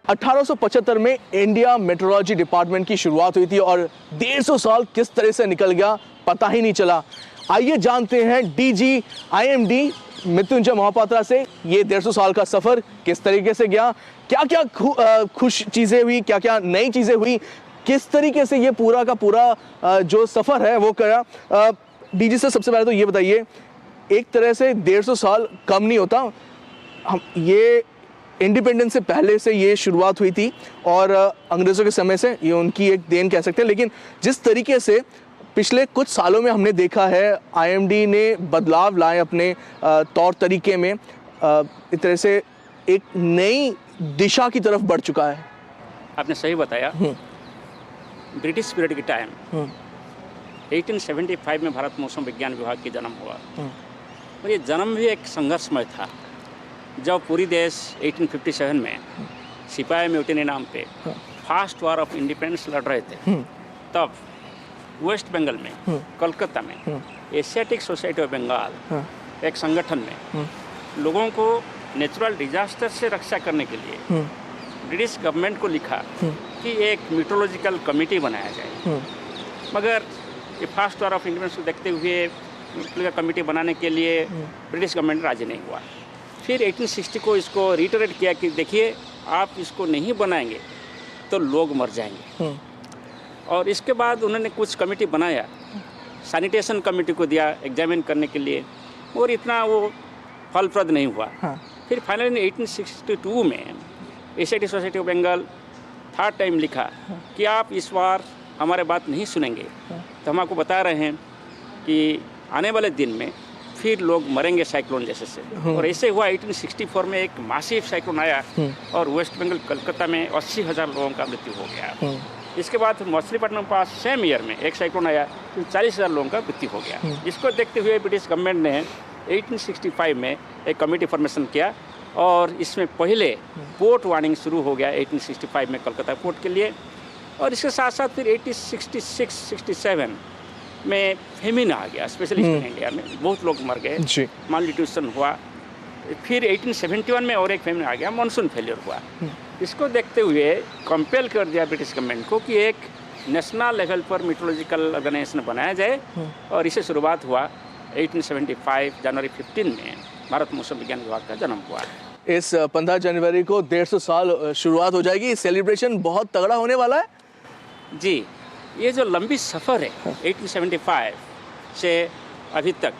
1875 में India metrology department की शुरुआत हुई थी और 150 साल किस तरह से निकल गया पता ही नहीं चला। आइए जानते हैं डीजी आईएमडी मृत्युंजय महापात्रा से ये 150 साल का सफर किस तरीके से गया, क्या क्या खुश चीजें हुई, क्या क्या नई चीजें हुई, किस तरीके से ये पूरा का पूरा जो सफर है वो करा। डीजी से सबसे पहले तो ये बताइए, एक तरह से 150 साल कम नहीं होता, हम ये इंडिपेंडेंस से पहले से ये शुरुआत हुई थी और अंग्रेज़ों के समय से ये उनकी एक देन कह सकते हैं। लेकिन जिस तरीके से पिछले कुछ सालों में हमने देखा है आईएमडी ने बदलाव लाए अपने तौर तरीके में, इस तरह से एक नई दिशा की तरफ बढ़ चुका है। आपने सही बताया। ब्रिटिश पीरियड के टाइम 1875 में भारत मौसम विज्ञान विभाग की जन्म हुआ और ये जन्म भी एक संघर्षमय था। जब पूरी देश 1857 में सिपाही म्यूटिनी नाम पे फर्स्ट वॉर ऑफ इंडिपेंडेंस लड़ रहे थे, तब वेस्ट बंगाल में कोलकाता में एशियाटिक सोसाइटी ऑफ बंगाल एक संगठन में लोगों को नेचुरल डिजास्टर से रक्षा करने के लिए ब्रिटिश गवर्नमेंट को लिखा कि एक मीटरोलॉजिकल कमेटी बनाया जाए। मगर ये फर्स्ट वॉर ऑफ इंडिपेंडेंस को देखते हुए कमेटी बनाने के लिए ब्रिटिश गवर्नमेंट राजी नहीं हुआ। फिर 1860 को इसको रिटरेट किया कि देखिए आप इसको नहीं बनाएंगे तो लोग मर जाएंगे। और इसके बाद उन्होंने कुछ कमेटी बनाया, सैनिटेशन कमेटी को दिया एग्जामिन करने के लिए, और इतना वो फलप्रद नहीं हुआ। फिर फाइनली 1862 में Asiatic Society of Bengal third time लिखा कि आप इस बार हमारे बात नहीं सुनेंगे तो हम आपको बता रहे हैं कि आने वाले दिन में फिर लोग मरेंगे साइक्लोन जैसे से। और ऐसे हुआ 1864 में एक मासिव साइक्लोन आया और वेस्ट बंगाल कलकत्ता में 80,000 लोगों का मृत्यु हो गया। इसके बाद मछलीपट्टनम के पास सेम ईयर में एक साइक्लोन आया, फिर 40,000 लोगों का मृत्यु हो गया। इसको देखते हुए ब्रिटिश गवर्नमेंट ने 1865 में एक कमेटी फॉर्मेशन किया और इसमें पहले पोर्ट वार्निंग शुरू हो गया 1865 में कलकत्ता पोर्ट के लिए। और इसके साथ साथ फिर 1866-67 में फेमिन आ गया, स्पेशली इंडिया में बहुत लोग मर गए, मालन्यूट्रिशन हुआ। फिर 1871 में और एक फेमिन आ गया, मानसून फेलियर हुआ। इसको देखते हुए कंपेल कर दिया ब्रिटिश गवर्नमेंट को कि एक नेशनल लेवल पर मीटरोलॉजिकल ऑर्गेनाइजेशन बनाया जाए और इसे शुरुआत हुआ 1875 जनवरी 15 में भारत मौसम विज्ञान विभाग का जन्म हुआ। इस 15 जनवरी को 150 साल शुरुआत हो जाएगी, सेलिब्रेशन बहुत तगड़ा होने वाला है जी। ये जो लंबी सफ़र है 1875 से अभी तक,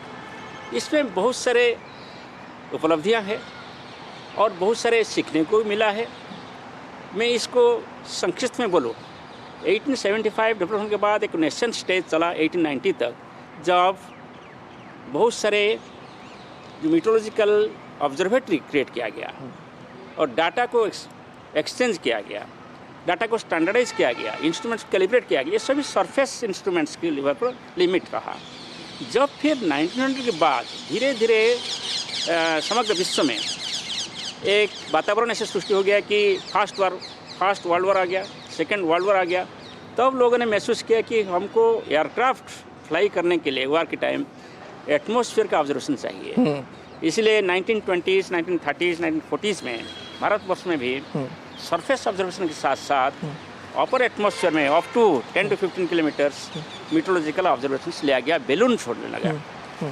इसमें बहुत सारे उपलब्धियां हैं और बहुत सारे सीखने को मिला है। मैं इसको संक्षिप्त में बोलूँ, 1875 डेवलपमेंट के बाद एक नेशन स्टेज चला 1890 तक, जब बहुत सारे जो मीटरोलॉजिकल ऑब्जर्वेटरी क्रिएट किया गया और डाटा को एक्सचेंज किया गया, डाटा को स्टैंडर्डाइज किया गया, इंस्ट्रूमेंट्स कैलिब्रेट किया गया। ये सभी सरफेस इंस्ट्रूमेंट्स के लेवल पर लिमिट रहा। जब फिर 1900 के बाद धीरे धीरे समग्र विश्व में एक वातावरण ऐसे सृष्टि हो गया कि फर्स्ट वर्ल्ड वॉर आ गया, सेकेंड वर्ल्ड वॉर आ गया, तब लोगों ने महसूस किया कि हमको एयरक्राफ्ट फ्लाई करने के लिए वॉर के टाइम एटमॉस्फेयर का ऑब्जर्वेशन चाहिए। इसलिए 1920s, 1930s, 1940s में भारतवर्ष में भी सरफेस ऑब्जर्वेशन के साथ साथ अपर एटमॉस्फेयर में up to 10 to 15 kilometres meteorological observation लिया गया, बैलून छोड़ने लगा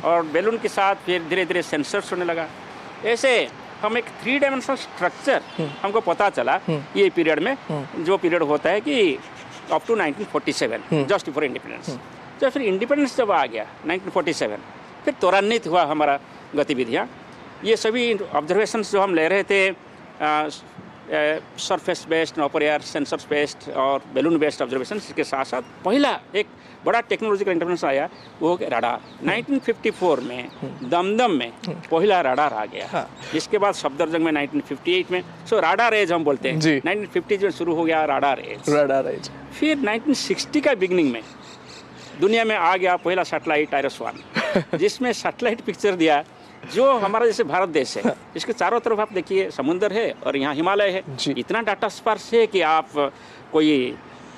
और बैलून के साथ फिर धीरे धीरे सेंसर्स होने लगा। ऐसे हम एक 3 डायमेंशनल स्ट्रक्चर हमको पता चला ये पीरियड में, जो पीरियड होता है कि up to 1947 just before independence. तो फिर इंडिपेंडेंस जब आ गया 1947, फिर त्वरान्वित हुआ हमारा गतिविधियाँ। ये सभी ऑब्जर्वेशंस जो हम ले रहे थे सरफेस बेस्ड, अपर एयर सेंसर्स बेस्ड और बैलून बेस्ड ऑब्जर्वेशन, इसके साथ साथ पहला एक बड़ा टेक्नोलॉजिकल इंटरवेंशन आया वो राडार। 1954 में दमदम में पहला राडार आ गया। इसके बाद सफदरजंग में 1958 में, सो राडार एज हम बोलते हैं। 1950 में शुरू हो गया राडार एज। फिर 1960 का बिगनिंग में दुनिया में आ गया पहला सैटेलाइट IRIS-1, जिसमें सैटेलाइट पिक्चर दिया जो हमारा जैसे भारत देश है, इसके चारों तरफ आप देखिए समुंदर है और यहाँ हिमालय है, इतना डाटा स्पार्स है कि आप कोई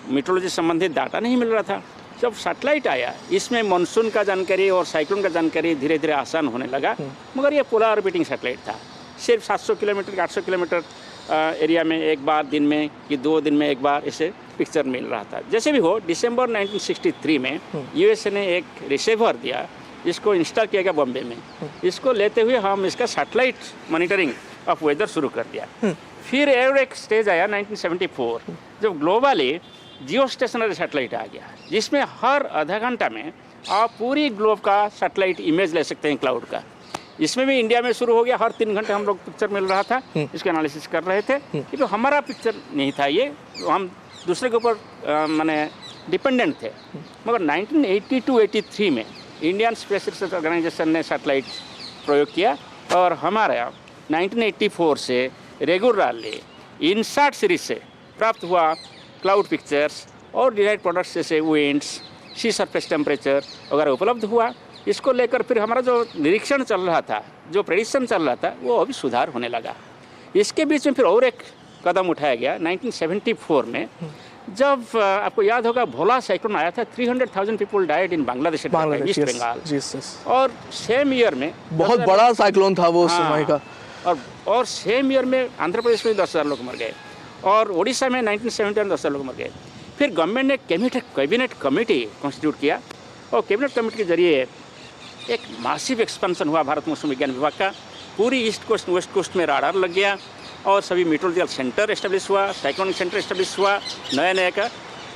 मीटरोलॉजी संबंधित डाटा नहीं मिल रहा था। जब सैटेलाइट आया, इसमें मानसून का जानकारी और साइक्लोन का जानकारी धीरे धीरे आसान होने लगा। मगर ये पोलर ऑर्बिटिंग सैटेलाइट था, सिर्फ 700 किलोमीटर 800 किलोमीटर एरिया में एक बार दिन में कि 2 दिन में एक बार ऐसे पिक्चर मिल रहा था। जैसे भी हो, दिसंबर 1963 में यूएसए ने एक रिसीवर दिया, इसको इंस्टॉल किया गया बॉम्बे में। इसको लेते हुए हम इसका सैटेलाइट मॉनिटरिंग ऑफ वेदर शुरू कर दिया। फिर और एक स्टेज आया 1974, जब ग्लोबली जियो स्टेशनरी सैटेलाइट आ गया, जिसमें हर आधा घंटा में आप पूरी ग्लोब का सैटेलाइट इमेज ले सकते हैं क्लाउड का। इसमें भी इंडिया में शुरू हो गया, हर 3 घंटे हम लोग पिक्चर मिल रहा था, इसका एनालिसिस कर रहे थे। कि तो हमारा पिक्चर नहीं था ये, हम दूसरे के ऊपर माने डिपेंडेंट थे। मगर 1982-83 में इंडियन स्पेस रिसर्च ऑर्गेनाइजेशन ने सैटेलाइट प्रयोग किया और हमारा 1984 से रेगुलरली इनसाट सीरीज से प्राप्त हुआ क्लाउड पिक्चर्स और डिराइव प्रोडक्ट्स जैसे विंड्स, सी सरफेस टेम्परेचर वगैरह उपलब्ध हुआ। इसको लेकर फिर हमारा जो निरीक्षण चल रहा था, जो प्रेडिक्शन चल रहा था, वो अभी सुधार होने लगा। इसके बीच में फिर और एक कदम उठाया गया 1974 में, जब आपको याद होगा भोला साइक्लोन आया था। 300,000 people died in Bangladesh, east Bengal. और सेम ईयर में बहुत बड़ा साइक्लोन था वो उस समय का। और सेम ईयर में आंध्र प्रदेश में 10,000 लोग मर गए और उड़ीसा में 1970 में 10,000 लोग मर गए। फिर गवर्नमेंट ने कैबिनेट कमेटी कॉन्स्टिट्यूट किया और कैबिनेट कमेटी के जरिए एक मासिव एक्सपेंशन हुआ भारत मौसम विज्ञान विभाग का। पूरी ईस्ट कोस्ट वेस्ट कोस्ट में राडार लग गया और सभी मेट्रोलॉजिकल सेंटर एस्टेब्लिश हुआ, साइक्लोनिक सेंटर एस्टेब्लिश हुआ। नया नया का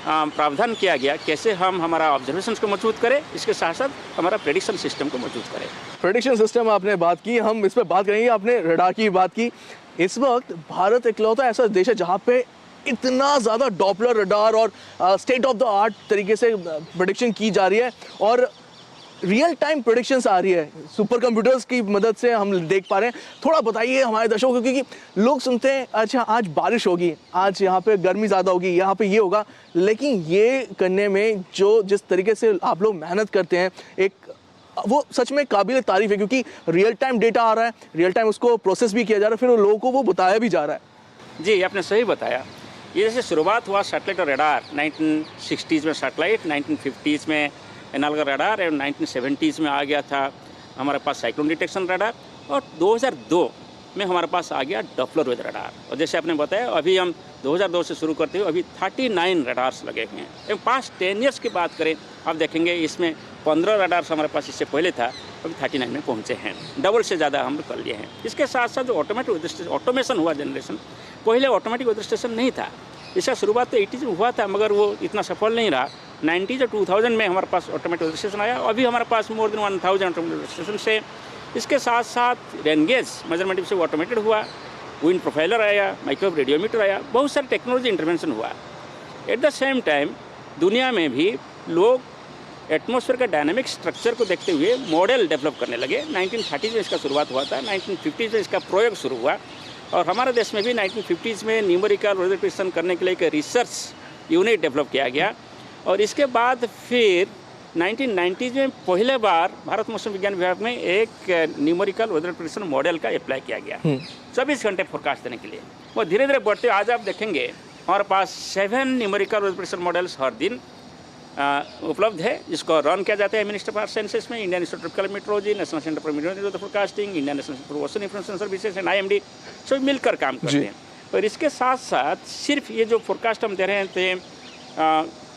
प्रावधान किया गया कैसे हम हमारा ऑब्जर्वेशन को मजबूत करें, इसके साथ साथ हमारा प्रेडिक्शन सिस्टम को मजबूत करें। प्रेडिक्शन सिस्टम आपने बात की, हम इस पर बात करेंगे। आपने रडार की बात की। इस वक्त भारत इकलौता ऐसा देश है जहाँ पे इतना ज़्यादा डॉपलर रडार और स्टेट ऑफ द आर्ट तरीके से प्रेडिक्शन की जा रही है और रियल टाइम प्रेडिक्शंस आ रही है। सुपर कंप्यूटर्स की मदद से हम देख पा रहे हैं। थोड़ा बताइए हमारे दर्शकों को, क्योंकि लोग सुनते हैं अच्छा आज बारिश होगी, आज यहाँ पे गर्मी ज़्यादा होगी, यहाँ पे ये होगा, लेकिन ये करने में जो जिस तरीके से आप लोग मेहनत करते हैं, एक वो सच में काबिल तारीफ है, क्योंकि रियल टाइम डेटा आ रहा है, रियल टाइम उसको प्रोसेस भी किया जा रहा है, फिर लोगों को वो बताया भी जा रहा है। जी, आपने सही बताया। ये जैसे शुरुआत हुआ सैटेलाइट और रडार, 1960s में सैटेलाइट, 1950s में एनालॉग रडार और 1970s में आ गया था हमारे पास साइक्लोन डिटेक्शन रडार और 2002 में हमारे पास आ गया डॉपलर वेदर रडार। और जैसे आपने बताया अभी हम 2002 से शुरू करते हुए अभी 39 रडार्स लगे हुए हैं। एवं 5-10 ईयर्स की बात करें, आप देखेंगे इसमें 15 रडार्स हमारे पास इससे पहले था, अभी 39 में पहुँचे हैं, डबल से ज़्यादा हम कर लिए हैं। इसके साथ साथ जो ऑटोमेशन हुआ जनरेशन, पहले ऑटोमेटिक वेदर स्टेशन नहीं था। इसका शुरुआत तो 80s में हुआ था मगर वो इतना सफल नहीं रहा। 90s और 2000 में हमारे पास ऑटोमेटिक वेदर स्टेशन आया। अभी हमारे पास more than 1000 automatic weather station से। इसके साथ साथ रेनगेज मेजरमेंट से ऑटोमेटेड हुआ, विंड प्रोफाइलर आया, माइक्रोवेव रेडियोमीटर आया, बहुत सारे टेक्नोलॉजी इंटरवेंशन हुआ। एट द सेम टाइम दुनिया में भी लोग एटमॉस्फेयर का डायनामिक स्ट्रक्चर को देखते हुए मॉडल डेवलप करने लगे। 1930s में इसका शुरुआत हुआ था, 1950s में इसका प्रयोग शुरू हुआ और हमारे देश में भी 1950s में न्यूमेरिकल वेदर प्रेडिक्शन करने के लिए एक रिसर्च यूनिट डेवलप किया गया और इसके बाद फिर 1990s में पहले बार भारत मौसम विज्ञान विभाग में एक न्यूमेरिकल वेदर प्रेडिक्शन मॉडल का अप्लाई किया गया 24 घंटे फोरकास्ट देने के लिए। वो धीरे धीरे बढ़ते, आज आप देखेंगे हमारे पास 7 न्यूमेरिकल वेदर प्रेडिक्शन मॉडल्स हर दिन उपलब्ध है, जिसको रन किया जाता है मिनिस्टर फॉर साइंसेस में, Indian institute of climate meteorology, national centre for medium weather forecasting, Indian national centre for ocean information services and IMD, सब मिलकर काम करते हैं। और इसके साथ साथ सिर्फ ये जो फोरकास्ट हम दे रहे थे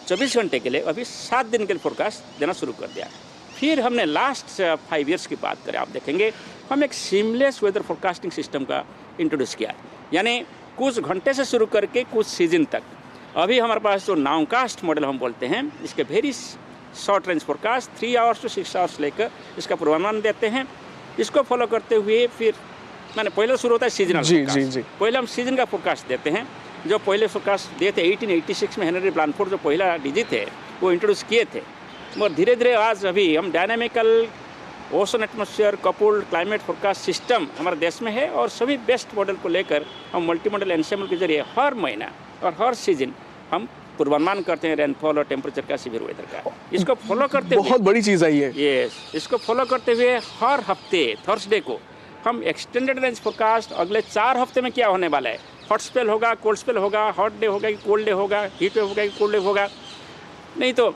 24 घंटे के लिए, अभी 7 दिन के लिए फोरकास्ट देना शुरू कर दिया। फिर हमने लास्ट 5 ईयर्स की बात करें, आप देखेंगे हम एक सीमलेस वेदर फोरकास्टिंग सिस्टम का इंट्रोड्यूस किया, यानी कुछ घंटे से शुरू करके कुछ सीजन तक। अभी हमारे पास जो नाउकास्ट मॉडल हम बोलते हैं, इसके very short range forecast 3 hours to 6 hours लेकर इसका पूर्वानुमान देते हैं। इसको फॉलो करते हुए फिर मैंने पहले शुरू होता है सीजनल फोरकास्ट। पहले हम सीजन का फोरकास्ट देते हैं। जो पहले फोरकास्ट दिए थे 1886 में हेनरी ब्लानफोर्ड जो पहला डीजी थे वो इंट्रोड्यूस किए थे। मगर धीरे धीरे आज अभी हम dynamical ocean atmosphere coupled climate forecast system हमारे देश में है और सभी बेस्ट मॉडल को लेकर हम मल्टी मॉडल एनसेम्बल के जरिए हर महीना और हर सीजन हम पूर्वानुमान करते हैं रेनफॉल और टेम्परेचर का, सीवियर वेदर का। इसको फॉलो करते हुए बहुत बड़ी चीज़ है ये। यस, इसको फॉलो करते हुए हर हफ्ते थर्सडे को हम एक्सटेंडेड रेंज फोरकास्ट अगले 4 हफ्ते में क्या होने वाला है, हॉट स्पेल होगा, कोल्ड स्पेल होगा, हॉट डे होगा कि कोल्ड डे होगा, हीट वेव होगा कि कोल्ड वेव होगा, नहीं तो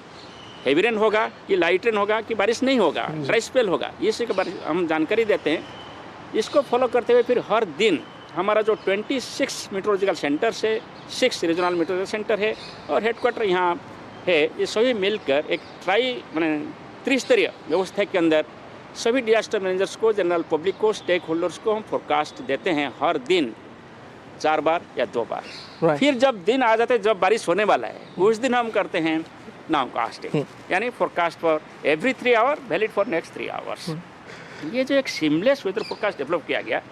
हेवी रेन होगा कि लाइट रेन होगा कि बारिश नहीं होगा, ड्राई स्पेल होगा, ये सब हम जानकारी देते हैं। इसको फॉलो करते हुए फिर हर दिन हमारा जो 26 मेट्रोलॉजिकल सेंटर से 6 रीजनल मेट्रोलॉजिकल सेंटर है और हेडक्वार्टर यहाँ है, ये सभी मिलकर एक माने त्रिस्तरीय व्यवस्था के अंदर सभी डिजास्टर मैनेजर्स को, जनरल पब्लिक को, स्टेक होल्डर्स को हम फोरकास्ट देते हैं हर दिन 4 बार या 2 बार। Right. फिर जब दिन आ जाते हैं जब बारिश होने वाला है उस दिन हम करते हैं नाउ कास्टिंग, यानी forecast for every 3 hour valid for next 3 hours. ये जो एक सीमलेस वेदर फोरकास्ट डेवलप किया गया,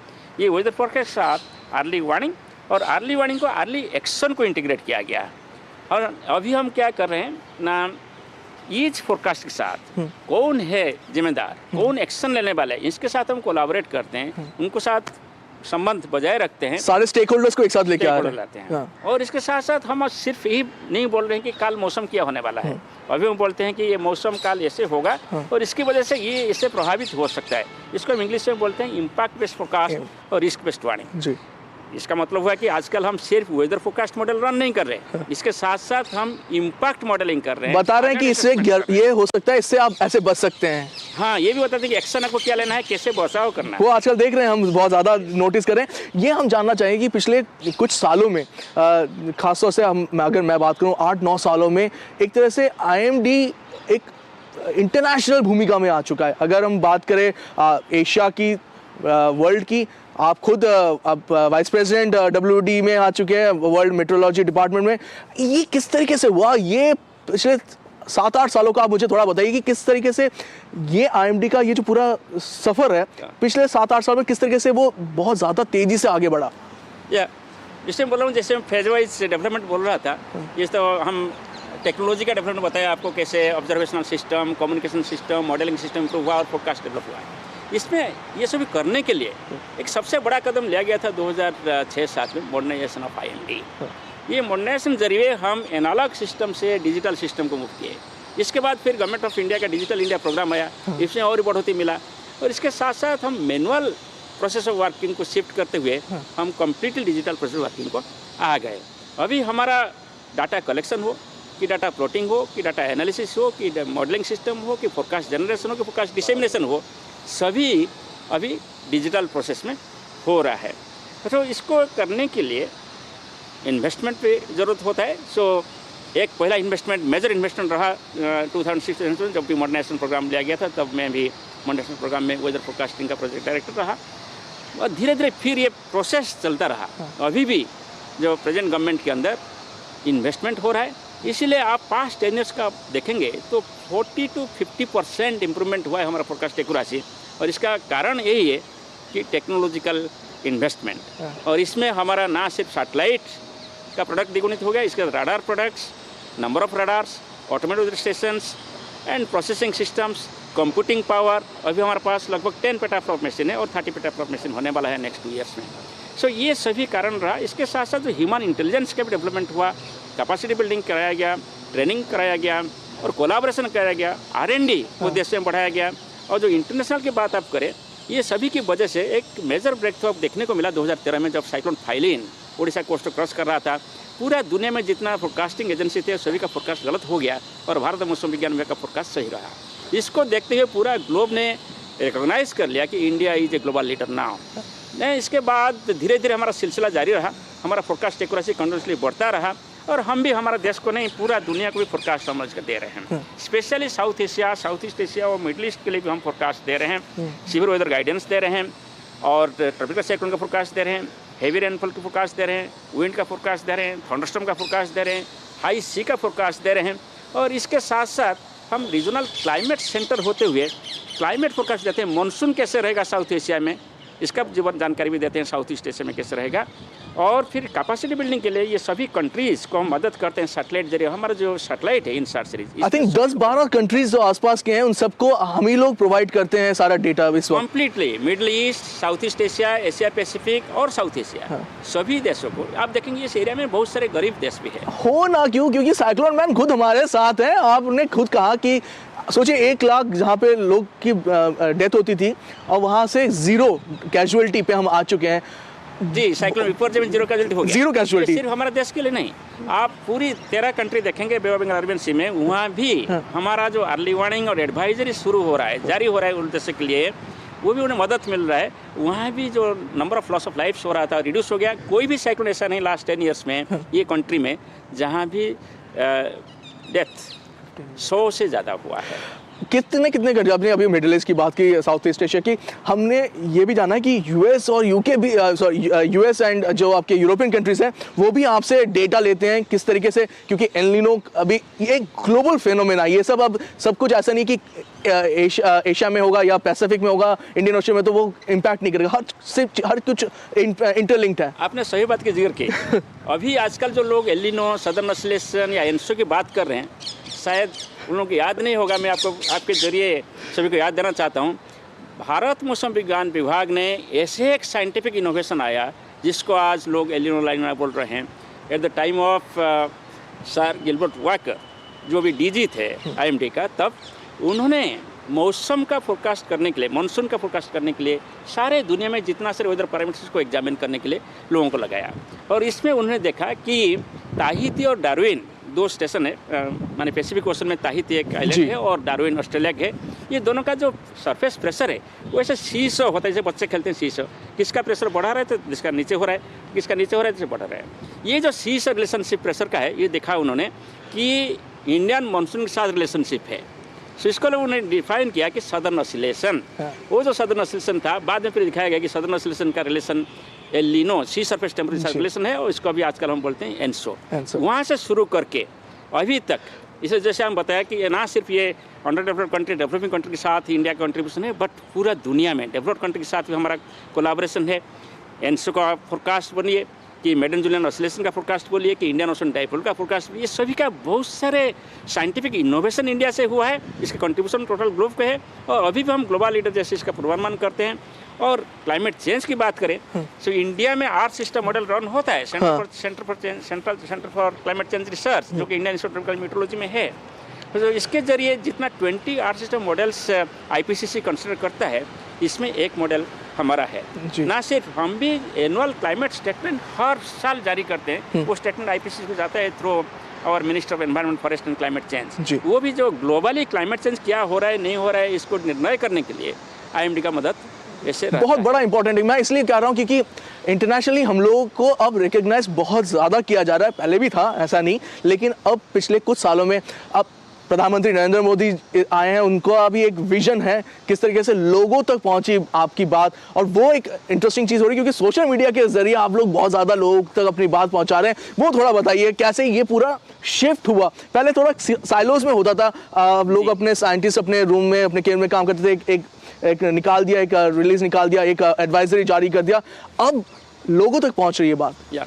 ये वेदर फोरकास्ट के साथ अर्ली वार्निंग और अर्ली वार्निंग को अर्ली एक्शन को इंटीग्रेट किया गया। और अभी हम क्या कर रहे हैं ना, ईच फोरकास्ट के साथ कौन है जिम्मेदार, कौन एक्शन लेने वाला है, इसके साथ हम कोलैबोरेट करते हैं, उनको साथ संबंध बजाय रखते हैं, सारे स्टेक होल्डर्स को एक साथ लेके आ रहे हैं। हाँ। और इसके साथ साथ हम सिर्फ यही नहीं बोल रहे हैं कि कल मौसम क्या होने वाला है, अभी हम बोलते हैं कि ये मौसम कल ऐसे होगा और इसकी वजह से ये इससे प्रभावित हो सकता है। इसको हम इंग्लिश में बोलते हैं इम्पैक्ट बेस्ड फोरकास्ट और रिस्क बेस्ड वार्निंग जी। इसका मतलब हुआ कि आजकल हम सिर्फ वेदर फोरकास्ट मॉडल रन नहीं कर रहे, इसके साथ साथ हम इम्पैक्ट मॉडलिंग कर रहे हैं, बता रहे हैं कि इससे ये हो सकता है, इससे आप ऐसे बच सकते हैं। हाँ, ये भी बताते हैं कि एक्शन आपको क्या लेना है, कैसे बचाव करना है। वो आजकल देख रहे हैं, हम बहुत ज़्यादा नोटिस कर रहे हैं। ये हम जानना चाहेंगे कि पिछले कुछ सालों में, खासतौर से अगर मैं बात करूँ 8-9 सालों में, एक तरह से IMD एक इंटरनेशनल भूमिका में आ चुका है। अगर हम बात करें एशिया की, वर्ल्ड की, आप खुद अब वाइस प्रेसिडेंट WD में आ चुके हैं, वर्ल्ड मेट्रोलॉजी डिपार्टमेंट में। ये किस तरीके से हुआ, ये पिछले 7-8 सालों का आप मुझे थोड़ा बताइए कि किस तरीके से ये IMD का ये जो पूरा सफ़र है पिछले 7-8 साल में किस तरीके से वो बहुत ज़्यादा तेज़ी से आगे बढ़ा। इससे बोल रहा हूँ, जैसे फेज वाइज डेवलपमेंट बोल रहा था, जिस तो हम टेक्नोलॉजी का डेवलपमेंट बताया आपको, कैसे observational system, communication system, modelling system improve हुआ और फोरकास्ट डेवलप हुआ है। इसमें ये सभी करने के लिए एक सबसे बड़ा कदम लिया गया था 2006-7 में, मॉडर्नाइजेशन ऑफ IMD। ये मॉडर्नाइजेशन जरिए हम एनालॉग सिस्टम से डिजिटल सिस्टम को मूव किए। इसके बाद फिर गवर्नमेंट ऑफ इंडिया का डिजिटल इंडिया प्रोग्राम आया, इसमें और बढ़ोतरी मिला। और इसके साथ साथ हम मैनुअल प्रोसेस ऑफ वर्किंग को शिफ्ट करते हुए हम कम्प्लीटली डिजिटल प्रोसेस वर्किंग को आ गए। अभी हमारा डाटा कलेक्शन हो कि डाटा प्लॉटिंग हो कि डाटा एनालिसिस हो कि मॉडलिंग सिस्टम हो कि फोरकास्ट जनरेशन हो कि फोरकास्ट डिसेमिनेशन हो, सभी अभी डिजिटल प्रोसेस में हो रहा है। तो इसको करने के लिए इन्वेस्टमेंट पे ज़रूरत होता है। एक पहला इन्वेस्टमेंट, मेजर इन्वेस्टमेंट रहा 2006 जब भी मॉडर्नाइजेशन प्रोग्राम लिया गया था, तब मैं भी मॉडर्नाइजेशन प्रोग्राम में वेदर फोरकास्टिंग का प्रोजेक्ट डायरेक्टर रहा। और धीरे धीरे फिर ये प्रोसेस चलता रहा। अभी भी जो प्रेजेंट गवर्नमेंट के अंदर इन्वेस्टमेंट हो रहा है, इसीलिए आप पास्ट 10 ईयर्स का देखेंगे तो 40 to 50% इम्प्रूवमेंट हुआ है हमारा फोरकास्ट एक्यूरेसी। और इसका कारण यही है कि टेक्नोलॉजिकल इन्वेस्टमेंट। और इसमें हमारा ना सिर्फ सैटेलाइट का प्रोडक्ट द्विगुणित हो गया, इसके radar products, number of radars, automated stations and processing systems, computing power. अभी हमारे पास लगभग 10 पेटाफ्लॉप मशीन है और 30 पेटाफ्लॉप मशीन होने वाला है नेक्स्ट 2 ईयर्स में। ये सभी कारण रहा। इसके साथ साथ जो ह्यूमन इंटेलिजेंस का भी डेवलपमेंट हुआ, कैपेसिटी बिल्डिंग कराया गया, ट्रेनिंग कराया गया और कोलैबोरेशन कराया गया, R&D उद्देश्य में बढ़ाया गया। और जो इंटरनेशनल की बात आप करें, ये सभी की वजह से एक मेजर ब्रेक थ्रू देखने को मिला 2013 में, जब साइक्लोन फाइलिन उड़ीसा कोस्ट को क्रॉस कर रहा था। पूरा दुनिया में जितना फोरकास्टिंग एजेंसी थे सभी का फोरकास्ट गलत हो गया और भारत मौसम विज्ञान विभाग का फोरकास्ट सही रहा। इसको देखते हुए पूरा ग्लोब ने रिकॉग्नाइज कर लिया कि India is a global leader now. इसके बाद धीरे धीरे हमारा सिलसिला जारी रहा, हमारा फोरकास्ट एक्यूरेसी कंटिन्यूसली बढ़ता रहा और हम भी हमारा देश को नहीं पूरा दुनिया को भी फोरकास्ट समझ कर दे रहे हैं। Specially south Asia, south east Asia और मिडिल ईस्ट के लिए भी हम फोरकास्ट दे रहे हैं, सीवियर वेदर गाइडेंस दे रहे हैं और ट्रॉपिकल साइक्लोन का फोरकास्ट दे रहे हैं, हेवी रेनफॉल का फोरकास्ट दे रहे हैं, विंड का फोरकास्ट दे रहे हैं, थंडरस्टॉर्म का फोरकास्ट दे रहे हैं, हाई सी का फोरकास्ट दे रहे हैं। और इसके साथ साथ हम रीजनल क्लाइमेट सेंटर होते हुए क्लाइमेट फोरकास्ट देते हैं। मानसून कैसे रहेगा साउथ एशिया में, इसका जीवन जानकारी भी देते हैं, साउथ ईस्ट एशिया में कैसे रहेगा। और फिर कैपेसिटी बिल्डिंग के लिए ये सभी कंट्रीज़ को हम मदद करते हैं सैटेलाइट जरिए। हमारा जो सैटेलाइट है इनसाट सीरीज, आई थिंक 10-12 कंट्रीज जो आसपास के हैं उन सबको हम ही लोग प्रोवाइड करते हैं सारा डेटा इस वक्त completely. Middle east, south east Asia, Asia Pacific और साउथ एशिया, सभी देशों को आप देखेंगे इस एरिया में बहुत सारे गरीब देश भी है। हो ना क्यों, क्योंकि साइक्लोन मैन खुद हमारे साथ हैं। आपने खुद कहा कि सोचिए 1 लाख जहाँ पे लोग की डेथ होती थी और वहाँ से 0 कैजुअलिटी पे हम आ चुके हैं। जी, साइक्लोन विपर जब 0 कैजुअलिटी हो गया, 0 कैजुअलिटी सिर्फ हमारे देश के लिए नहीं, आप पूरी 13 कंट्री देखेंगे बे ऑफ बंगाल अरेबियन सी में, वहाँ भी हमारा जो अर्ली वार्निंग और एडवाइजरी शुरू हो रहा है, जारी हो रहा है उन देशों के लिए। वो भी उन्हें मदद मिल रहा है। वहाँ भी जो number of loss of lifes हो रहा था रिड्यूस हो गया। कोई भी साइक्लोन ऐसा नहीं लास्ट 10 ईयर्स में ये कंट्री में जहाँ भी डेथ 100 से ज़्यादा हुआ है। कितने कंट्री, आपने अभी मिडिल ईस्ट की बात की, साउथ ईस्ट एशिया की, हमने ये भी जाना कि यूएस और यूके भी, यूएस एंड जो आपके यूरोपियन कंट्रीज हैं वो भी आपसे डेटा लेते हैं किस तरीके से, क्योंकि एल नीनो अभी ये ग्लोबल फेनोमेना, ये सब अब सब कुछ ऐसा नहीं कि एशिया में होगा या पैसिफिक में होगा, इंडियन ओशन में तो वो इम्पैक्ट नहीं करेगा, हर कुछ इंटरलिंक्ड है। आपने सही बात की जिक्र की। अभी आजकल जो लोग एल नीनो, सदर्न ऑसिलेशन या एनसो की बात कर रहे हैं, शायद उन लोगों को याद नहीं होगा। मैं आपको आपके जरिए सभी को याद देना चाहता हूँ। भारत मौसम विज्ञान विभाग ने ऐसे एक साइंटिफिक इनोवेशन आया जिसको आज लोग एल नीनो लाइन बोल रहे हैं। At the time of sir Gilbert walker, जो भी डीजी थे आईएमडी का, तब उन्होंने मौसम का फोरकास्ट करने के लिए, मानसून का फोरकास्ट करने के लिए सारे दुनिया में जितना सारे वेदर पैरामीटर्स को एग्जामिन करने के लिए लोगों को लगाया। और इसमें उन्होंने देखा कि ताहिती और डार्विन दो स्टेशन है, माने पैसिफिक ओशन में ताहिती एक आइलैंड है और डार्विन ऑस्ट्रेलिया के है। ये दोनों का जो सरफेस प्रेशर है वो ऐसे सीसो होता है, जैसे बच्चे खेलते हैं सीसो, किसका प्रेशर बढ़ा रहा है तो जिसका नीचे हो रहा है, किसका नीचे हो रहा है तो बढ़ा रहा है। ये जो सीसो रिलेशनशिप प्रेशर का है, ये देखा उन्होंने कि इंडियन मानसून के साथ रिलेशनशिप है। सो इसको लोग उन्होंने डिफाइन किया कि सदर्न ऑसिलेशन, वो जो सदर्न ऑसिलेशन था, बाद में फिर दिखाया गया कि सदर्न ऑसिलेशन का रिलेशन एल नीनो, सी सरफेस टेम्परेचर रिलेशन है, और इसको अभी आजकल हम बोलते हैं एनसो। वहाँ से शुरू करके अभी तक, इसे जैसे हम बताया कि ये ना सिर्फ ये under developed country, developing country के साथ ही इंडिया का कंट्रीब्यूशन है, बट पूरा दुनिया में डेवलप्ड कंट्री के साथ भी हमारा कोलाब्रेशन है। एनसो का फोरकास्ट बनिए कि मेडन जूलियन ऑसिलेशन का फोरकास्ट बोलिए कि इंडियन ओशन डाइपोल का फोरकास्ट, ये सभी का बहुत सारे साइंटिफिक इनोवेशन इंडिया से हुआ है। इसका कंट्रीब्यूशन टोटल ग्लोब का है, और अभी भी हम ग्लोबल लीडर जैसे इसका पूर्वानुमान करते हैं। और क्लाइमेट चेंज की बात करें तो इंडिया में आर सिस्टम मॉडल रन होता है, centre for climate change research, जो कि इंडियन इंस्टीट्यूट ऑफ मेट्रोलॉजी में है। तो इसके जरिए जितना 20 आर सिस्टम मॉडल्स आईपीसीसी कंसिडर करता है, इसमें एक मॉडल हमारा है। ना सिर्फ हम भी एनुअल क्लाइमेट स्टेटमेंट हर साल जारी करते हैं, वो स्टेटमेंट आईपीसीसी को जाता है थ्रू और minister of environment, forest and climate change. वो भी जो ग्लोबली क्लाइमेट चेंज क्या हो रहा है नहीं हो रहा है, इसको निर्णय करने के लिए आईएमडी का मदद ऐसे बहुत बड़ा इंपॉर्टेंट है। मैं इसलिए कह रहा हूँ क्योंकि इंटरनेशनली हम लोगों को अब रिकग्नाइज बहुत ज़्यादा किया जा रहा है, पहले भी था ऐसा नहीं, लेकिन अब पिछले कुछ सालों में अब प्रधानमंत्री नरेंद्र मोदी आए हैं, उनको अभी एक विजन है किस तरीके से लोगों तक पहुंची आपकी बात, और वो एक इंटरेस्टिंग चीज़ हो रही है क्योंकि सोशल मीडिया के जरिए आप लोग बहुत ज़्यादा लोगों तक अपनी बात पहुंचा रहे हैं। वो थोड़ा बताइए कैसे ये पूरा शिफ्ट हुआ। पहले थोड़ा साइलोज में होता था, लोग अपने साइंटिस्ट अपने रूम में अपने केयर में काम करते थे, एक निकाल दिया, एक रिलीज निकाल दिया, एक एडवाइजरी जारी कर दिया, अब लोगों तक पहुंच रही है बात।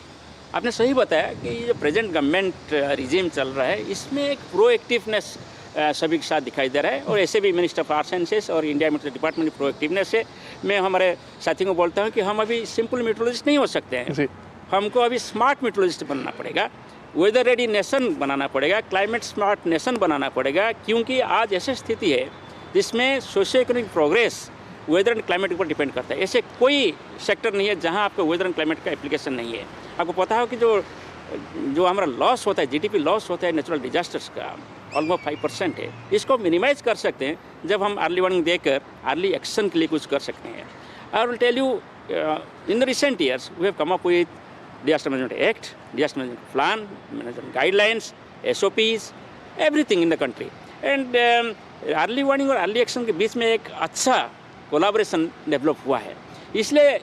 आपने सही बताया कि ये जो प्रेजेंट गवर्नमेंट रिजीम चल रहा है, इसमें एक प्रोएक्टिवनेस सभी के साथ दिखाई दे रहा है। और ऐसे भी मिनिस्टर ऑफ आर्ट्स साइंसेस और इंडिया मेट्रो डिपार्टमेंट की प्रोएक्टिवनेस है। मैं हमारे साथियों को बोलता हूँ कि हम अभी सिंपल मेट्रोलॉजिस्ट नहीं हो सकते हैं, हमको अभी स्मार्ट मेट्रोलॉजिस्ट बनना पड़ेगा, वेदर रेडी नेशन बनाना पड़ेगा, क्लाइमेट स्मार्ट नेशन बनाना पड़ेगा, क्योंकि आज ऐसी स्थिति है जिसमें socio economic progress weather and climate के ऊपर डिपेंड करता है। ऐसे कोई सेक्टर नहीं है जहां आपको वेदर एंड क्लाइमेट का एप्लीकेशन नहीं है। आपको पता हो कि जो हमारा लॉस होता है, जीडीपी लॉस होता है नेचुरल डिजास्टर्स का, ऑलमोस्ट 5% है। इसको मिनिमाइज कर सकते हैं जब हम अर्ली वार्निंग देकर अर्ली एक्शन के लिए कुछ कर सकते हैं। I will tell you, in the recent years we have come up with disaster management act, disaster management plan, management guidelines, SOPs, everything in the country. And early warning और early action के बीच में एक अच्छा collaboration develop हुआ है। इसलिए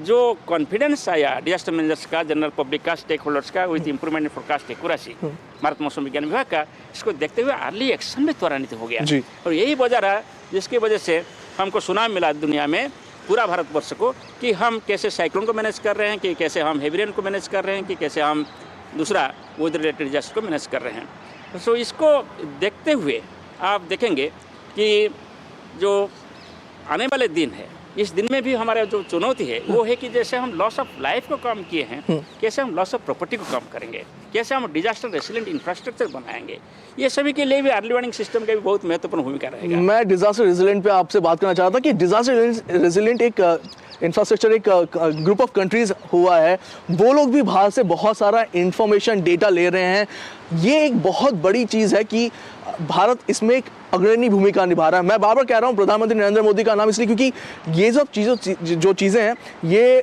जो कॉन्फिडेंस आया डिजास्टर मैनेजर्स का, जनरल पब्लिक का, स्टेक होल्डर्स का with improvement in forecast accuracy, Bharat मौसम विज्ञान विभाग का, इसको देखते हुए अर्ली एक्शन में त्वरान्वित हो गया। और यही वजह रहा जिसकी वजह से हमको सुनाम मिला दुनिया में, पूरा भारतवर्ष को, कि हम कैसे साइक्लोन को मैनेज कर रहे हैं, कि कैसे हम हेवी रेन को मैनेज कर रहे हैं, कि कैसे हम दूसरा वेदर रिलेटेड डिजास्टर को मैनेज कर रहे हैं। सो इसको देखते हुए आप देखेंगे कि जो आने वाले दिन है, इस दिन में भी हमारा जो चुनौती है वो है कि जैसे हम लॉस ऑफ लाइफ को कम किए हैं, कैसे हम लॉस ऑफ प्रॉपर्टी को कम करेंगे। कैसे हम डिजास्टर रेसिलेंट इंफ्रास्ट्रक्चर बनाएंगे, ये सभी के लिए भी अर्ली वार्निंग सिस्टम का भी बहुत महत्वपूर्ण भूमिका रहेगा। मैं डिजास्टर रेजिलेंट पे आपसे बात करना चाहता कि डिजास्टर रेजिलेंट एक इंफ्रास्ट्रक्चर एक ग्रुप ऑफ कंट्रीज हुआ है, वो लोग भी बाहर से बहुत सारा इंफॉर्मेशन डेटा ले रहे हैं। ये एक बहुत बड़ी चीज़ है कि भारत इसमें एक अग्रणी भूमिका निभा रहा है। मैं बार बार कह रहा हूँ प्रधानमंत्री नरेंद्र मोदी का नाम इसलिए क्योंकि ये सब जो चीज़ें हैं ये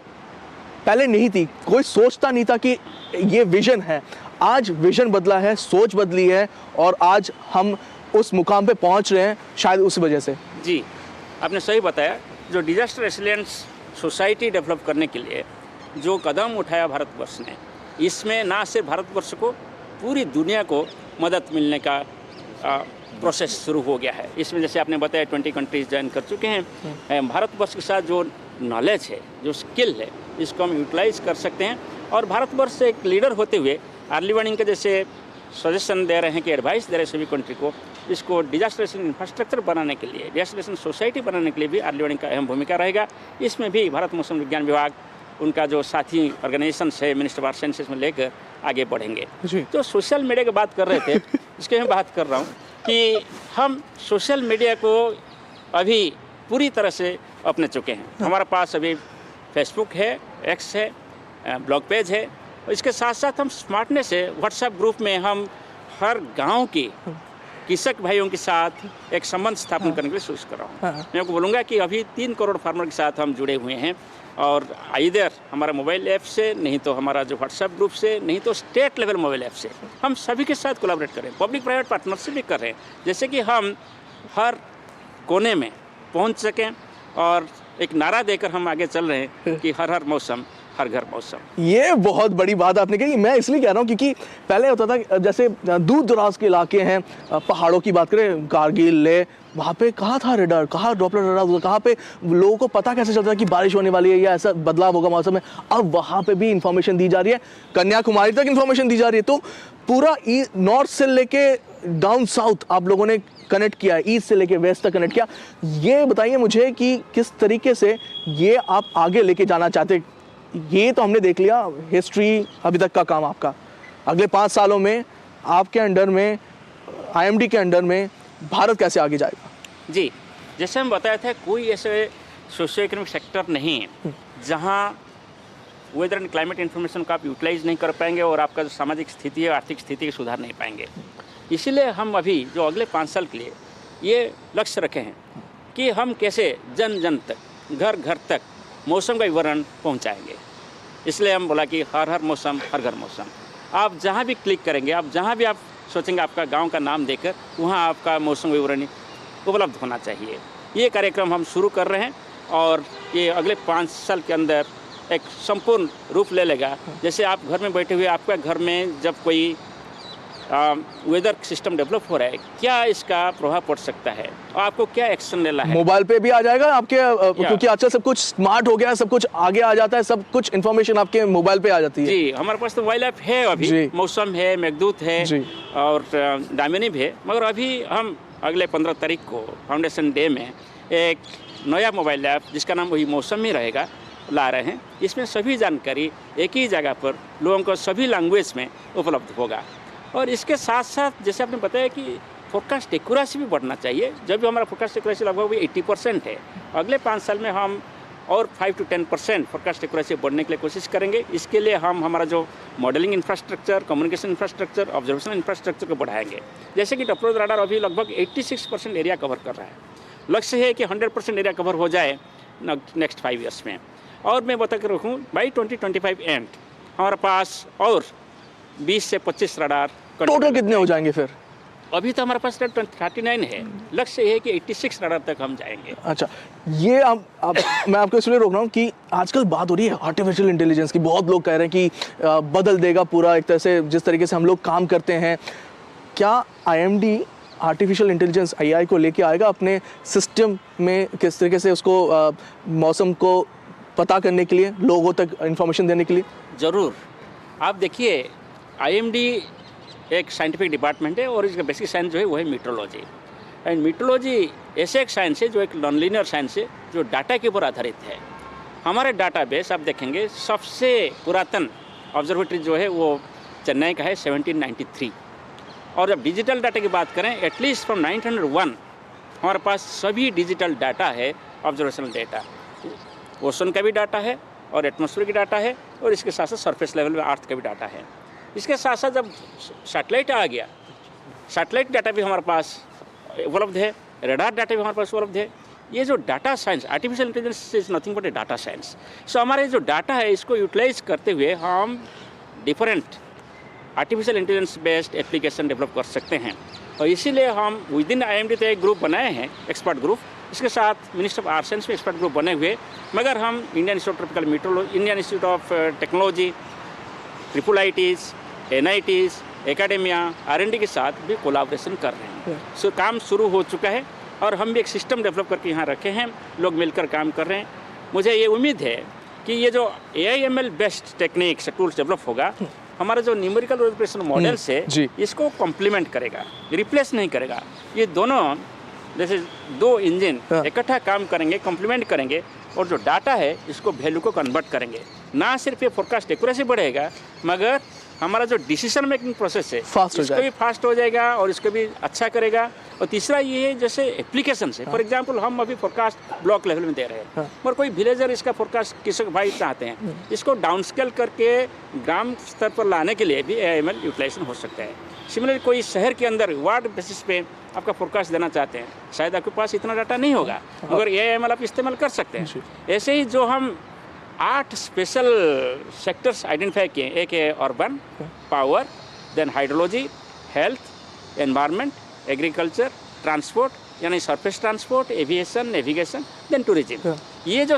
पहले नहीं थी, कोई सोचता नहीं था कि ये विजन है। आज विजन बदला है, सोच बदली है और आज हम उस मुकाम पे पहुंच रहे हैं शायद उस वजह से। जी, आपने सही बताया। जो डिजास्टर रेसिलियंस सोसाइटी डेवलप करने के लिए जो कदम उठाया भारतवर्ष ने, इसमें ना सिर्फ भारतवर्ष को, पूरी दुनिया को मदद मिलने का प्रोसेस शुरू हो गया है। इसमें जैसे आपने बताया 20 कंट्रीज ज्वाइन कर चुके हैं। भारतवर्ष के साथ जो नॉलेज है, जो स्किल है, इसको हम यूटिलाइज कर सकते हैं और भारतवर्ष से एक लीडर होते हुए अर्ली वार्निंग के जैसे सजेशन दे रहे हैं कि एडवाइस दे रहे हैं सभी कंट्री को, इसको डिजास्टर रेसिलेंट इंफ्रास्ट्रक्चर बनाने के लिए, डिजास्टर रेसिलेंट सोसाइटी बनाने के लिए भी अर्ली वार्निंग का अहम भूमिका रहेगा। इसमें भी भारत मौसम विज्ञान विभाग, उनका जो साथी ऑर्गेनाइजेशन है, मिनिस्टर ऑफ साइंसेस में लेकर आगे बढ़ेंगे। तो सोशल मीडिया की बात कर रहे थे, इसके मैं बात कर रहा हूँ कि हम सोशल मीडिया को अभी पूरी तरह से अपना चुके हैं। हमारे पास अभी फेसबुक है, एक्स है, ब्लॉग पेज है, और इसके साथ साथ हम स्मार्टनेस है, व्हाट्सएप ग्रुप में हम हर गांव के कृषक भाइयों के साथ एक संबंध स्थापन करने के लिए कोशिश कर रहा हूँ। मैं आपको बोलूँगा कि अभी 3 करोड़ फार्मर के साथ हम जुड़े हुए हैं और इधर हमारा मोबाइल ऐप से, नहीं तो हमारा जो व्हाट्सएप ग्रुप से, नहीं तो स्टेट लेवल मोबाइल ऐप से हम सभी के साथ कोलैबोरेट करें, पब्लिक प्राइवेट पार्टनरशिप भी कर रहे हैं, जैसे कि हम हर कोने में पहुँच सकें और एक नारा देकर हम आगे चल रहे हैं कि हर हर मौसम हर घर मौसम। ये बहुत बड़ी बात आपने कही। मैं इसलिए कह रहा हूँ क्योंकि पहले होता था जैसे दूर दराज के इलाके हैं, पहाड़ों की बात करें, कारगिल, ले, वहाँ पे कहाँ था रेडार, कहाँ डॉपलर रेडार, कहाँ पे लोगों को पता कैसे चलता है कि बारिश होने वाली है या ऐसा बदलाव होगा मौसम में। अब वहाँ पे भी इंफॉर्मेशन दी जा रही है, कन्याकुमारी तक इंफॉर्मेशन दी जा रही है। तो पूरा नॉर्थ से लेके डाउन साउथ आप लोगों ने कनेक्ट किया, ईस्ट से लेके वेस्ट तक कनेक्ट किया। ये बताइए मुझे कि किस तरीके से ये आप आगे लेके जाना चाहते। ये तो हमने देख लिया हिस्ट्री, अभी तक का काम आपका। अगले 5 सालों में आपके अंडर में, आईएमडी के अंडर में भारत कैसे आगे जाएगा? जी, जैसे हम बताए थे, कोई ऐसे सोशियो इकोनॉमिक सेक्टर नहीं है जहाँ वेदर एंड क्लाइमेट इन्फॉर्मेशन को आप यूटिलाइज नहीं कर पाएंगे और आपका जो सामाजिक स्थिति है, आर्थिक स्थिति को सुधार नहीं पाएंगे। इसीलिए हम अभी जो अगले 5 साल के लिए ये लक्ष्य रखे हैं कि हम कैसे जन जन तक, घर घर तक मौसम का विवरण पहुंचाएंगे। इसलिए हम बोला कि हर हर मौसम हर घर मौसम। आप जहां भी क्लिक करेंगे, आप जहां भी आप सोचेंगे आपका गांव का नाम देकर, वहां आपका मौसम विवरण उपलब्ध होना चाहिए। ये कार्यक्रम हम शुरू कर रहे हैं और ये अगले 5 साल के अंदर एक संपूर्ण रूप ले लेगा। जैसे आप घर में बैठे हुए, आपका घर में जब कोई वेदर सिस्टम डेवलप हो रहा है, क्या इसका प्रभाव पड़ सकता है और आपको क्या एक्शन लेना है, मोबाइल पे भी आ जाएगा आपके, क्योंकि आजकल सब कुछ स्मार्ट हो गया है, सब कुछ आगे आ जाता है, सब कुछ इन्फॉर्मेशन आपके मोबाइल पे आ जाती है। जी, हमारे पास तो मोबाइल ऐप है अभी, मौसम है, मेघदूत है और डायमिनी भी है, मगर अभी हम अगले 15 तारीख को फाउंडेशन डे में एक नया मोबाइल ऐप जिसका नाम वही मौसम ही रहेगा ला रहे हैं। इसमें सभी जानकारी एक ही जगह पर लोगों को सभी लैंग्वेज में उपलब्ध होगा। और इसके साथ साथ जैसे आपने बताया कि फोरकास्ट एक्यूरेसी भी बढ़ना चाहिए। जब भी हमारा फोरकास्ट एक्यूरेसी लगभग 80% है, अगले 5 साल में हम और 5 to 10% फोरकास्ट एक्यूरेसी बढ़ने के लिए कोशिश करेंगे। इसके लिए हम हमारा जो modelling infrastructure, communication infrastructure, observation infrastructure को बढ़ाएंगे। जैसे कि डॉपलर रडार अभी लगभग 86% एरिया कवर कर रहा है। लक्ष्य है कि 100% एरिया कवर हो जाए नेक्स्ट 5 ईयर्स में। और मैं बता कर रखूँ, बाई 2025 एंड हमारे पास और 20 से 25 रडार। टोटल कितने हो जाएंगे फिर? अभी तो हमारे पास 39 है। लक्ष्य ये है कि 86 रडार तक हम जाएंगे। अच्छा, ये मैं आपको इसलिए रोक रहा हूँ कि आजकल बात हो रही है आर्टिफिशियल इंटेलिजेंस की। बहुत लोग कह रहे हैं कि बदल देगा पूरा एक तरह से जिस तरीके से हम लोग काम करते हैं। क्या आईएमडी आर्टिफिशियल इंटेलिजेंस AI को लेके आएगा अपने सिस्टम में, किस तरीके से उसको मौसम को पता करने के लिए, लोगों तक इंफॉर्मेशन देने के लिए? ज़रूर। आप देखिए, IMD एक साइंटिफिक डिपार्टमेंट है और इसका बेसिक साइंस जो है वो है मीटरोलॉजी। एंड मीटरोलॉजी ऐसे एक साइंस है जो एक नॉन लीनियर साइंस है, जो डाटा के ऊपर आधारित है। हमारे डाटाबेस आप देखेंगे, सबसे पुरातन ऑब्जर्वेटरी जो है वो चेन्नई का है 1793। और जब डिजिटल डाटा की बात करें, एटलीस्ट फ्रॉम 901 हमारे पास सभी डिजिटल डाटा है, ऑब्जर्वेशनल डाटा। ओशन का भी डाटा है और एटमॉस्फेयर की डाटा है, और इसके साथ साथ सरफेस लेवल में अर्थ का भी डाटा है। इसके साथ साथ जब सैटेलाइट आ गया, सैटेलाइट डाटा भी हमारे पास उपलब्ध है, रडार डाटा भी हमारे पास उपलब्ध है। ये जो data science, artificial intelligence is nothing but a data science. So हमारे जो डाटा है इसको यूटिलाइज करते हुए हम different artificial intelligence based application develop कर सकते हैं। और इसीलिए हम विद इन IMD तो एक ग्रुप बनाए हैं, एक्सपर्ट ग्रुप। इसके साथ मिनिस्टर ऑफ आर्ट्स साइंस में एक्सपर्ट ग्रुप बने हुए, मगर हम Indian institute of tropical metrology, Indian institute of technology, IIITs, NITs, academia, R&D के साथ भी कोलाब्रेशन कर रहे हैं। सो काम शुरू हो चुका है और हम भी एक सिस्टम डेवलप करके यहाँ रखे हैं, लोग मिलकर काम कर रहे हैं। मुझे ये उम्मीद है कि ये जो AI/ML based techniques tools develop होगा, हमारा जो न्यूमेरिकल रिप्रेजेंटेशन मॉडल्स है इसको कॉम्प्लीमेंट करेगा, रिप्लेस नहीं करेगा। ये दोनों जैसे दो इंजन इकट्ठा काम करेंगे, कॉम्प्लीमेंट करेंगे, और जो डाटा है इसको वैल्यू को कन्वर्ट करेंगे। ना सिर्फ ये फोरकास्ट एक्यूरेसी बढ़ेगा, मगर हमारा जो डिसीजन मेकिंग प्रोसेस है इसको भी फास्ट हो जाएगा और इसको भी अच्छा करेगा। और तीसरा ये है, जैसे एप्लीकेशन है, फॉर एग्जांपल हम अभी फोरकास्ट ब्लॉक लेवल में दे रहे हैं, और कोई विलेजर इसका फोरकास्ट कृषक भाई चाहते हैं, इसको डाउन स्केल करके ग्राम स्तर पर लाने के लिए भी AI/ML यूटिलाइजेशन हो सकता है। सिमिलरली कोई शहर के अंदर वार्ड बेसिस पे आपका फोरकास्ट देना चाहते हैं, शायद आपके पास इतना डाटा नहीं होगा, मगर AI/ML आप इस्तेमाल कर सकते हैं। ऐसे ही जो हम 8 स्पेशल सेक्टर्स आइडेंटिफाई किए, एक है urban, power, then hydrology, health, environment, agriculture, transport यानी surface transport, aviation, navigation, then tourism. ये जो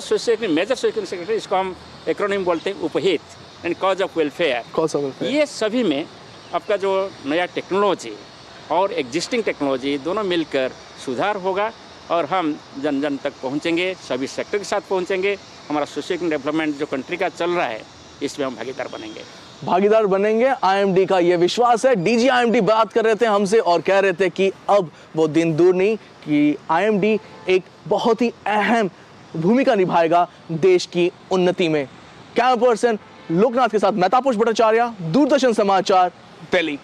मेजर सोशल सेक्टर, इसको हम एक्रोनिम बोलते हैं उपहित एंड कॉज ऑफ वेलफेयर। ये सभी में आपका जो नया टेक्नोलॉजी और एग्जिस्टिंग टेक्नोलॉजी दोनों मिलकर सुधार होगा, और हम जन जन तक पहुंचेंगे, सभी सेक्टर के साथ पहुंचेंगे। हमारा सोशल डेवलपमेंट जो कंट्री का चल रहा है, इसमें हम भागीदार बनेंगे। IMD का ये विश्वास है। DG IMD बात कर रहे थे हमसे और कह रहे थे कि अब वो दिन दूर नहीं कि IMD एक बहुत ही अहम भूमिका निभाएगा देश की उन्नति में। कैमरा पर्सन लोकनाथ के साथ मैं तापस भट्टाचार्य, दूरदर्शन समाचार, दिल्ली।